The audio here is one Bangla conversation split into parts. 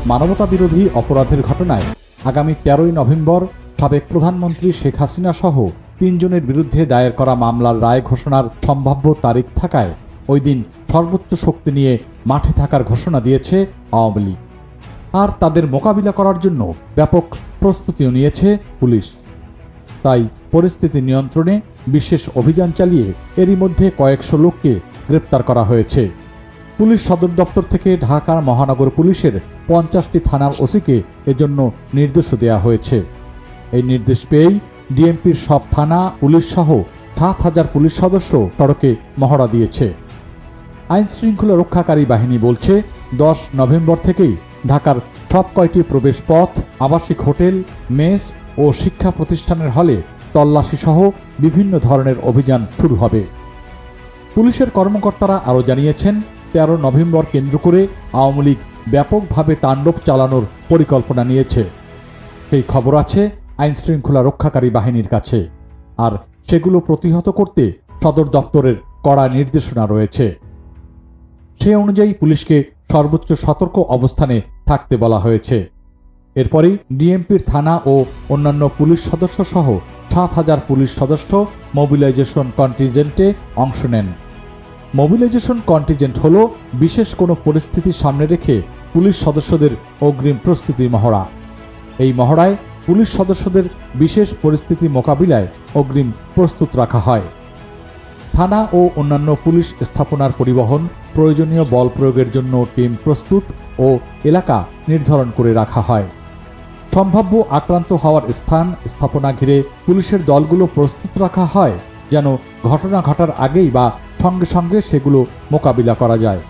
মানবতাবিরোধী অপরাধের ঘটনায় আগামী 13ই নভেম্বর সাবেক প্রধানমন্ত্রী শেখ হাসিনা সহ 3 জনের বিরুদ্ধে দায়ের করা মামলার রায় ঘোষণার সম্ভাব্য তারিখ থাকায় ওই দিন সর্বোচ্চ শক্তি নিয়ে মাঠে থাকার ঘোষণা দিয়েছে আওয়ামী লীগ। আর তাদের মোকাবিলা করার জন্য ব্যাপক প্রস্তুতিও নিয়েছে পুলিশ। তাই পরিস্থিতি নিয়ন্ত্রণে বিশেষ অভিযান চালিয়ে এরই মধ্যে কয়েকশো লোককে গ্রেপ্তার করা হয়েছে। পুলিশ সদর দপ্তর থেকে ঢাকা মহানগর পুলিশের 50টি থানার ওসিকে এজন্য নির্দেশও দেওয়া হয়েছে। এই নির্দেশ পেয়েই ডিএমপির সব থানা পুলিশ সহ 7,000 পুলিশ সদস্য সড়কে মহড়া দিয়েছে। আইন শৃঙ্খলা রক্ষাকারী বাহিনী বলছে 10 নভেম্বর থেকেই ঢাকার সব কয়টি প্রবেশ পথ, আবাসিক হোটেল, মেস ও শিক্ষা প্রতিষ্ঠানের হলে তল্লাশি সহ বিভিন্ন ধরনের অভিযান শুরু হবে। পুলিশের কর্মকর্তারা আরও জানিয়েছেন 13 নভেম্বর কেন্দ্র করে আওয়ামী লীগ ব্যাপকভাবে তাণ্ডব চালানোর পরিকল্পনা নিয়েছে। সেই খবর আছে আইন শৃঙ্খলা রক্ষাকারী বাহিনীর কাছে, আর সেগুলো প্রতিহত করতে সদর দপ্তরের কড়া নির্দেশনা রয়েছে। সে অনুযায়ী পুলিশকে সর্বোচ্চ সতর্ক অবস্থানে থাকতে বলা হয়েছে। এরপরই ডিএমপির থানা ও অন্যান্য পুলিশ সদস্য সহ 7,000 পুলিশ সদস্য মোবিলাইজেশন কন্টিনজেন্টে অংশ নেন। মোবিলাইজেশন কন্টিনজেন্ট হল বিশেষ কোনো পরিস্থিতি সামনে রেখে পুলিশ সদস্যদের অগ্রিম প্রস্তুতি মহড়া। এই মহড়ায় পুলিশ সদস্যদের বিশেষ পরিস্থিতি মোকাবিলায় অগ্রিম প্রস্তুত রাখা হয়। থানা ও অন্যান্য পুলিশ স্থাপনার পরিবহন, প্রয়োজনীয় বল প্রয়োগের জন্য টিম প্রস্তুত ও এলাকা নির্ধারণ করে রাখা হয়। সম্ভাব্য আক্রান্ত হওয়ার স্থান, স্থাপনা ঘিরে পুলিশের দলগুলো প্রস্তুত রাখা হয় যেন ঘটনা ঘটার আগেই বা সঙ্গে সঙ্গে সেগুলো মোকাবিলা করা যায়।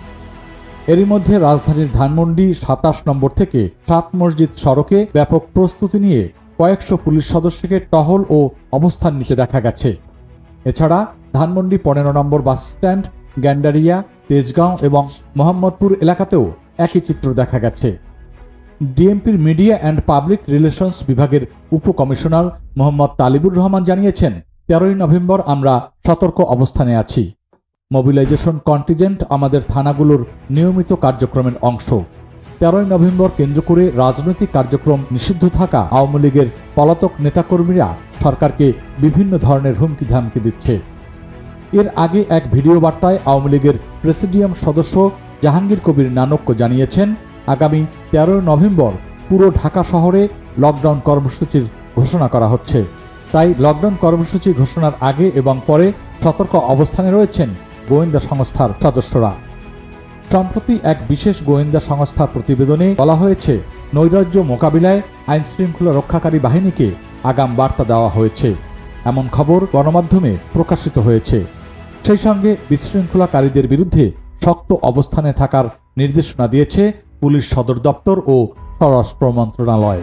এরই মধ্যে রাজধানীর ধানমন্ডি 27 নম্বর থেকে 7 মসজিদ সড়কে ব্যাপক প্রস্তুতি নিয়ে কয়েকশো পুলিশ সদস্যকে টহল ও অবস্থান নিতে দেখা গেছে। এছাড়া ধানমন্ডি 15 নম্বর বাস স্ট্যান্ড, গ্যান্ডারিয়া, তেজগাঁও এবং মোহাম্মদপুর এলাকাতেও একই চিত্র দেখা গেছে। ডিএমপির মিডিয়া অ্যান্ড পাবলিক রিলেশনস বিভাগের উপকমিশনার মোহাম্মদ তালিবুর রহমান জানিয়েছেন, 13ই নভেম্বর আমরা সতর্ক অবস্থানে আছি। মোবিলাইজেশন কন্টিনজেন্ট আমাদের থানাগুলোর নিয়মিত কার্যক্রমের অংশ। 13ই নভেম্বর কেন্দ্র করে রাজনৈতিক কার্যক্রম নিষিদ্ধ থাকা আওয়ামী লীগের পলাতক নেতাকর্মীরা সরকারকে বিভিন্ন ধরনের হুমকি ধামকি দিচ্ছে। এর আগে এক ভিডিও বার্তায় আওয়ামী লীগের প্রেসিডিয়াম সদস্য জাহাঙ্গীর কবির নানক জানিয়েছেন, আগামী 13 নভেম্বর পুরো ঢাকা শহরে লকডাউন কর্মসূচির ঘোষণা করা হচ্ছে। তাই লকডাউন কর্মসূচি ঘোষণার আগে এবং পরে সতর্ক অবস্থানে রয়েছেন গোয়েন্দা সংস্থার সদস্যরা। সম্প্রতি এক বিশেষ গোয়েন্দা সংস্থার প্রতিবেদনে বলা হয়েছে, নৈরাজ্য মোকাবিলায় আইন শৃঙ্খলা রক্ষাকারী বাহিনীকে আগাম বার্তা দেওয়া হয়েছে, এমন খবর গণমাধ্যমে প্রকাশিত হয়েছে। সেই সঙ্গে বিশৃঙ্খলাকারীদের বিরুদ্ধে শক্ত অবস্থানে থাকার নির্দেশনা দিয়েছে পুলিশ সদর দপ্তর ও স্বরাষ্ট্র মন্ত্রণালয়।